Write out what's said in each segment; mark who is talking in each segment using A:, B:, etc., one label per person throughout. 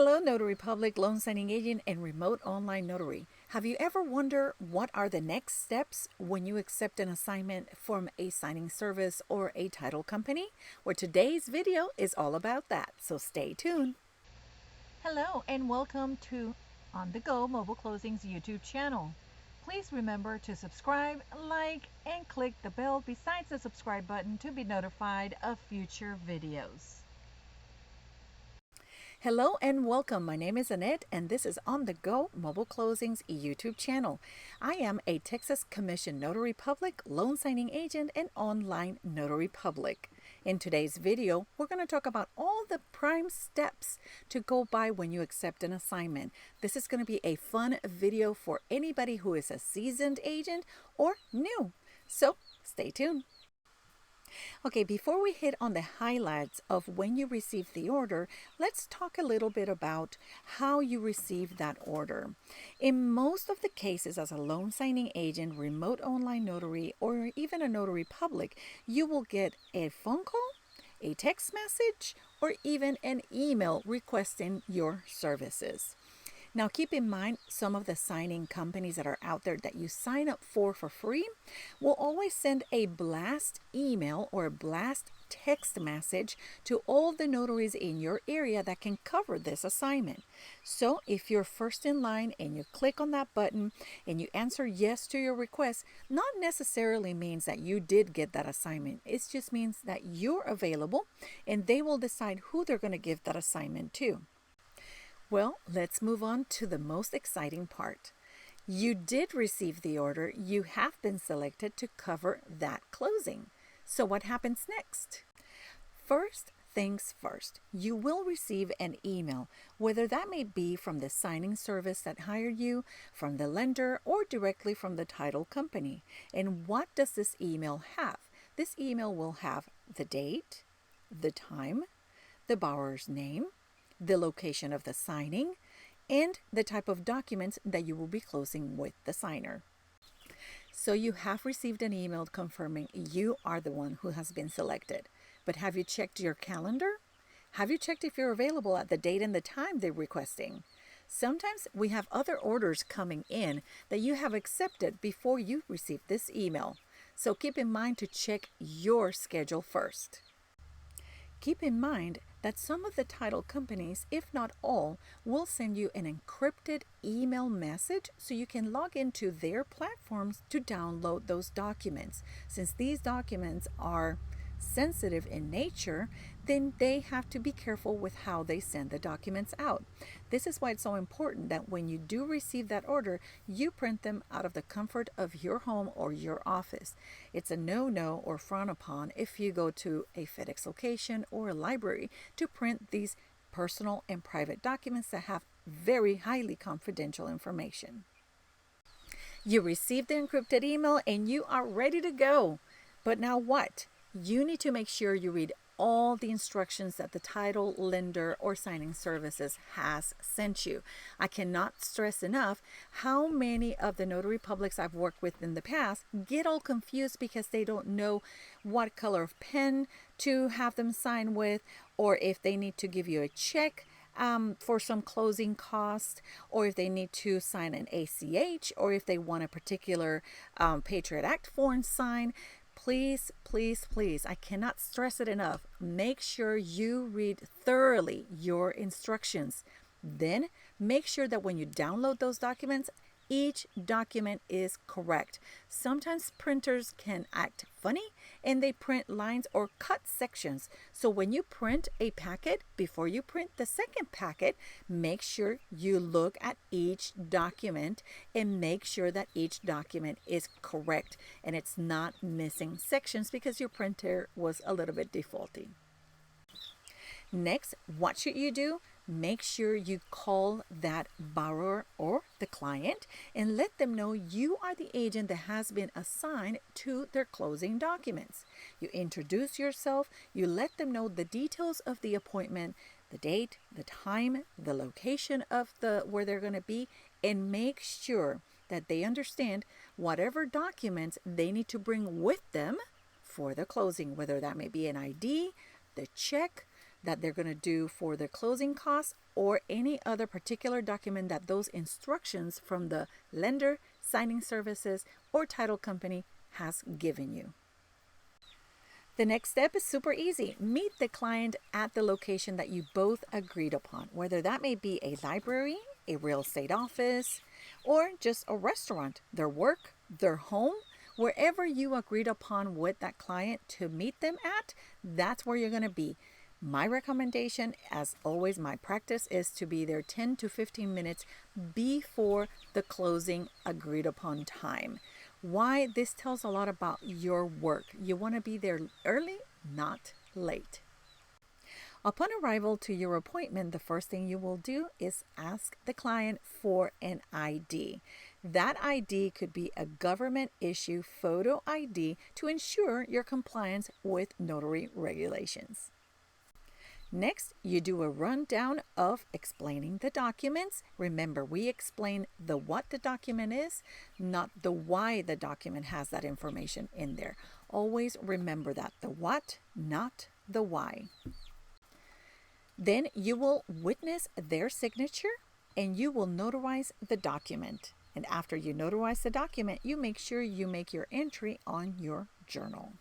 A: Hello, Notary Public, loan signing agent, and remote online notary. Have you ever wondered what are the next steps when you accept an assignment from a signing service or a title company? Well, today's video is all about that, so stay tuned.
B: Hello and welcome to On The Go Mobile Closings YouTube channel. Please remember to subscribe, like, and click the bell besides the subscribe button to be notified of future videos.
A: Hello and welcome. My name is Annette and this is On The Go Mobile Closings YouTube channel. I am a Texas Commission Notary Public, loan signing agent, and online notary public. In today's video, we're going to talk about all the prime steps to go by when you accept an assignment. This is going to be a fun video for anybody who is a seasoned agent or new. So stay tuned. Okay, before we hit on the highlights of when you receive the order, let's talk a little bit about how you receive that order. In most of the cases, as a loan signing agent, remote online notary, or even a notary public, you will get a phone call, a text message, or even an email requesting your services. Now, keep in mind, some of the signing companies that are out there that you sign up for free will always send a blast email or a blast text message to all the notaries in your area that can cover this assignment. So if you're first in line and you click on that button and you answer yes to your request, not necessarily means that you did get that assignment. It just means that you're available and they will decide who they're going to give that assignment to. Well, let's move on to the most exciting part. You did receive the order. You have been selected to cover that closing. So what happens next? First things first, you will receive an email, whether that may be from the signing service that hired you, from the lender, or directly from the title company. And what does this email have? This email will have the date, the time, the borrower's name, the location of the signing, and the type of documents that you will be closing with the signer. So you have received an email confirming you are the one who has been selected. But have you checked your calendar? Have you checked if you're available at the date and the time they're requesting? Sometimes we have other orders coming in that you have accepted before you receive this email. So keep in mind to check your schedule first. Keep in mind that some of the title companies, if not all, will send you an encrypted email message so you can log into their platforms to download those documents. Since these documents are sensitive in nature, then they have to be careful with how they send the documents out. This is why it's so important that when you do receive that order, you print them out of the comfort of your home or your office. It's a no-no or frown upon if you go to a FedEx location or a library to print these personal and private documents that have very highly confidential information. You received the encrypted email and you are ready to go. But now what? You need to make sure you read all the instructions that the title, lender, or signing services has sent you. I cannot stress enough how many of the notary publics I've worked with in the past get all confused because they don't know what color of pen to have them sign with, or if they need to give you a check for some closing cost, or if they need to sign an ACH, or if they want a particular Patriot Act form signed. Please, please, please, I cannot stress it enough. Make sure you read thoroughly your instructions. Then make sure that when you download those documents, each document is correct. Sometimes printers can act funny and they print lines or cut sections. So when you print a packet, before you print the second packet, make sure you look at each document and make sure that each document is correct and it's not missing sections because your printer was a little bit defaulty. Next, what should you do? Make sure you call that borrower or the client and let them know you are the agent that has been assigned to their closing documents. You introduce yourself, you let them know the details of the appointment, the date, the time, the location of where they're going to be, and make sure that they understand whatever documents they need to bring with them for the closing, whether that may be an ID, the check, that they're going to do for their closing costs or any other particular document that those instructions from the lender, signing services, or title company has given you. The next step is super easy. Meet the client at the location that you both agreed upon, whether that may be a library, a real estate office, or just a restaurant, their work, their home, wherever you agreed upon with that client to meet them at, that's where you're going to be. My recommendation, as always, my practice is to be there 10 to 15 minutes before the closing agreed upon time. Why? This tells a lot about your work. You want to be there early, not late. Upon arrival to your appointment, the first thing you will do is ask the client for an ID. That ID could be a government issue photo ID to ensure your compliance with notary regulations. Next, you do a rundown of explaining the documents. Remember, we explain the what the document is, not the why the document has that information in there. Always remember that, the what, not the why. Then you will witness their signature and you will notarize the document. And after you notarize the document, you make sure you make your entry on your journal.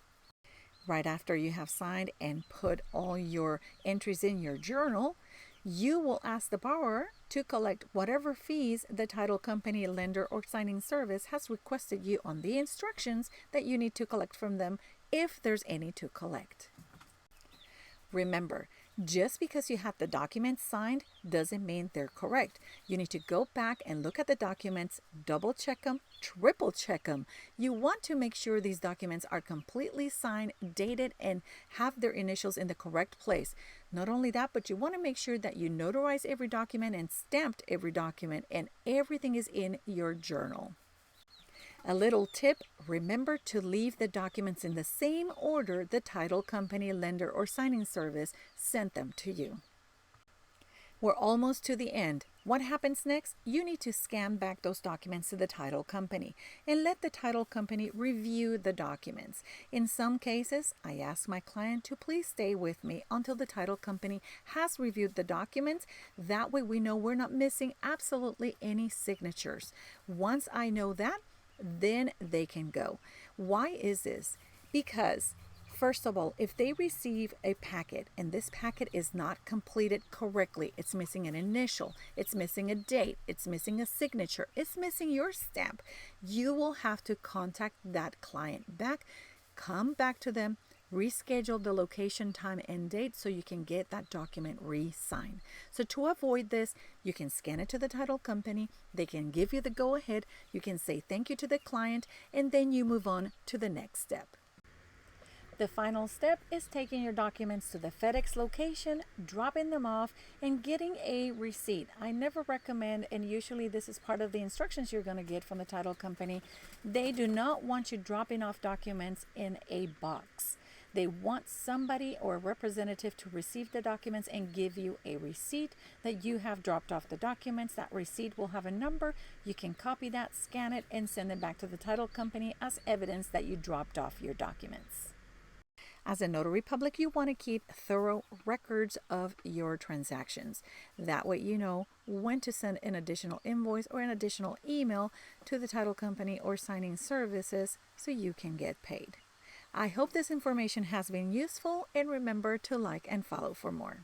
A: Right after you have signed and put all your entries in your journal, you will ask the borrower to collect whatever fees the title company, lender, or signing service has requested you on the instructions that you need to collect from them if there's any to collect. Remember, just because you have the documents signed doesn't mean they're correct. You need to go back and look at the documents, double check them, triple check them. You want to make sure these documents are completely signed, dated, and have their initials in the correct place. Not only that, but you want to make sure that you notarize every document and stamped every document and everything is in your journal. A little tip, remember to leave the documents in the same order the title company, lender, or signing service sent them to you. We're almost to the end. What happens next? You need to scan back those documents to the title company and let the title company review the documents. In some cases, I ask my client to please stay with me until the title company has reviewed the documents. That way we know we're not missing absolutely any signatures. Once I know that, then they can go. Why is this? Because first of all, if they receive a packet and this packet is not completed correctly, it's missing an initial, it's missing a date, it's missing a signature, it's missing your stamp, you will have to contact that client back, come back to them, reschedule the location, time, and date so you can get that document re-signed. So to avoid this, you can scan it to the title company. They can give you the go-ahead. You can say thank you to the client, and then you move on to the next step. The final step is taking your documents to the FedEx location, dropping them off, and getting a receipt. I never recommend, and usually this is part of the instructions you're going to get from the title company, they do not want you dropping off documents in a box. They want somebody or a representative to receive the documents and give you a receipt that you have dropped off the documents. That receipt will have a number. You can copy that, scan it, and send it back to the title company as evidence that you dropped off your documents. As a notary public, you want to keep thorough records of your transactions. That way you know when to send an additional invoice or an additional email to the title company or signing services so you can get paid. I hope this information has been useful, and remember to like and follow for more.